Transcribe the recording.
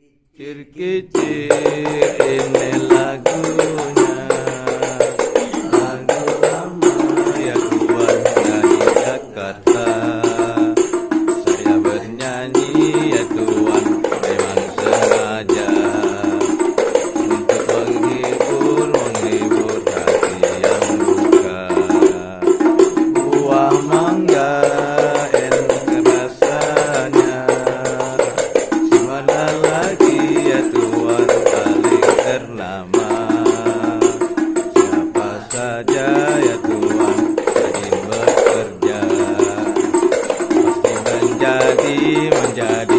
Kicir-kicir ini lagunya, lagu lama ya Tuhan dari Jakarta. Saya bernyanyi ya Tuhan memang sengaja untuk menghibur hati yang luka. Buah mangga enak rasanya, si mana lagi ya Tuhan paling ternama. Siapa saja ya Tuhan rajin bekerja, pasti menjadi